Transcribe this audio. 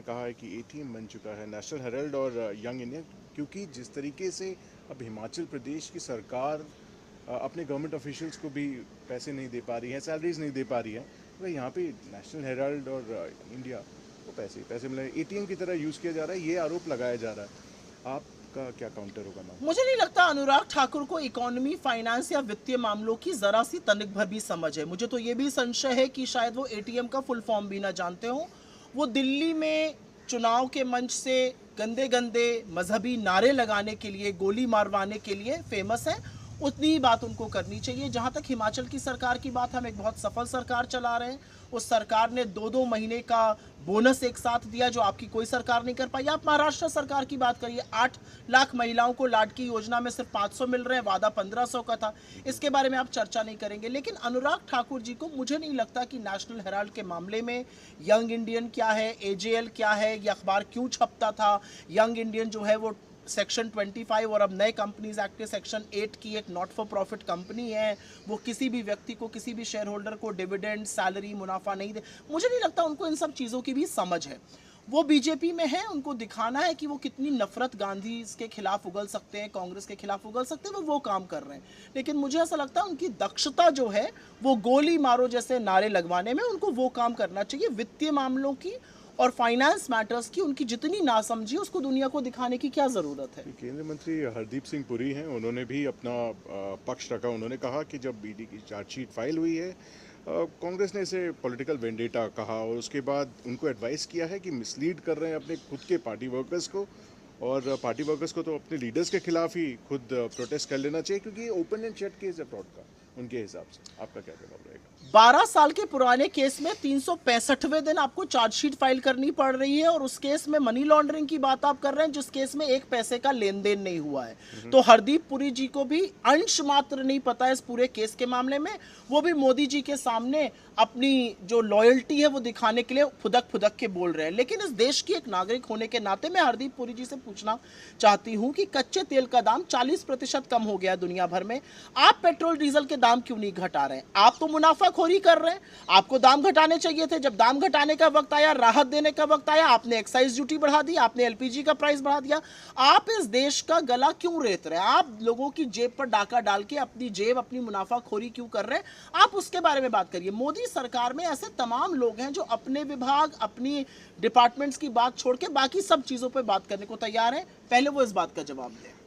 कहा है कि एटीएम बन चुका है नेशनल हेराल्ड और यंग इंडियन, क्योंकि जिस तरीके से अब हिमाचल प्रदेश की सरकार अपने गवर्नमेंट ऑफिशियल्स को भी पैसे नहीं दे पा रही है, सैलरीज नहीं दे पा रही है, तो यहाँ पे नेशनल हेराल्ड और इंडिया को पैसे मिल रहे हैं, एटीएम की तरह यूज़ किया जा रहा है, ये आरोप लगाया जा रहा है। आपका क्या काउंटर होगा मैम? मुझे नहीं लगता अनुराग ठाकुर को इकोनॉमी, फाइनेंस या वित्तीय मामलों की जरा सी तनिक भर भी समझ है। मुझे तो ये भी संशय है कि शायद वो एटीएम का फुल फॉर्म भी ना जानते हो। वो दिल्ली में चुनाव के मंच से गंदे गंदे मजहबी नारे लगाने के लिए, गोली मारवाने के लिए फेमस है। उतनी ही बात उनको करनी चाहिए। जहां तक हिमाचल की सरकार की बात, हम एक बहुत सफल सरकार चला रहे हैं। उस सरकार ने 2-2 महीने का बोनस एक साथ दिया, जो आपकी कोई सरकार नहीं कर पाई। आप महाराष्ट्र सरकार की बात करिए, 8 लाख महिलाओं को लाडकी योजना में सिर्फ 500 मिल रहे हैं, वादा 1500 का था। इसके बारे में आप चर्चा नहीं करेंगे। लेकिन अनुराग ठाकुर जी को मुझे नहीं लगता कि नेशनल हेराल्ड के मामले में यंग इंडियन क्या है, एजेएल क्या है, ये अखबार क्यों छपता था, यंग इंडियन जो है वो सेक्शन 25 और अब नए कंपनीज एक्ट के सेक्शन 8 की एक नॉट फॉर प्रॉफिट कंपनी है। वो किसी भी व्यक्ति को, किसी भी शेयर होल्डर को डिविडेंड, सैलरी, मुनाफा नहीं दे। मुझे नहीं लगता उनको इन सब चीज़ों की भी समझ है। वो बीजेपी में है, उनको दिखाना है कि वो कितनी नफरत गांधी के खिलाफ उगल सकते हैं, कांग्रेस के खिलाफ उगल सकते हैं, वो काम कर रहे हैं। लेकिन मुझे ऐसा लगता है उनकी दक्षता जो है वो गोली मारो जैसे नारे लगवाने में, उनको वो काम करना चाहिए। वित्तीय मामलों की और फाइनेंस मैटर्स की उनकी जितनी नासमझी, उसको दुनिया को दिखाने की क्या ज़रूरत है। केंद्रीय मंत्री हरदीप सिंह पुरी हैं, उन्होंने भी अपना पक्ष रखा। उन्होंने कहा कि जब ईडी की चार्जशीट फाइल हुई है, कांग्रेस ने इसे पॉलिटिकल वेंडेटा कहा और उसके बाद उनको एडवाइस किया है कि मिसलीड कर रहे हैं अपने खुद के पार्टी वर्कर्स को, और पार्टी वर्कर्स को तो अपने लीडर्स के खिलाफ ही खुद प्रोटेस्ट कर लेना चाहिए, क्योंकि ये ओपन एंड शट केस है फ्रॉड का उनके हिसाब से। आपका क्या जवाब रहेगा? 12 साल के पुराने केस में 365वें दिन आपको चार्जशीट फाइल करनी पड़ रही है, और उस केस में मनी लॉन्ड्रिंग की बात आप कर रहे हैं, जिस केस में एक पैसे का लेन देन नहीं हुआ है। तो हरदीप पुरी जी को भी अंश मात्र नहीं पता है इस पूरे केस के मामले में। वो भी मोदी जी के सामने अपनी जो लॉयल्टी है वो दिखाने के लिए फुदक फुदक के बोल रहे हैं। लेकिन इस देश की एक नागरिक होने के नाते मैं हरदीप पुरी जी से पूछना चाहती हूं कि कच्चे तेल का दाम 40% कम हो गया दुनिया भर में, आप पेट्रोल डीजल के दाम क्यों नहीं घटा रहे हैं? आप तो मुनाफाखोरी कर रहे हैं। आपको दाम घटाने चाहिए थे। जब दाम घटाने का वक्त आया, राहत देने का वक्त आया, आपने एक्साइज ड्यूटी बढ़ा दी, आपने एलपीजी का प्राइस बढ़ा दिया। आप इस देश का गला क्यों रेत रहे हैं? आप लोगों की जेब पर डाका डाल के अपनी जेब, अपनी मुनाफाखोरी क्यों कर रहे हैं? आप उसके बारे में बात करिए। मोदी सरकार में ऐसे तमाम लोग हैं जो अपने विभाग, अपनी डिपार्टमेंट्स की बात छोड़ के बाकी सब चीजों पर बात करने को तैयार हैं। पहले वो इस बात का जवाब दें।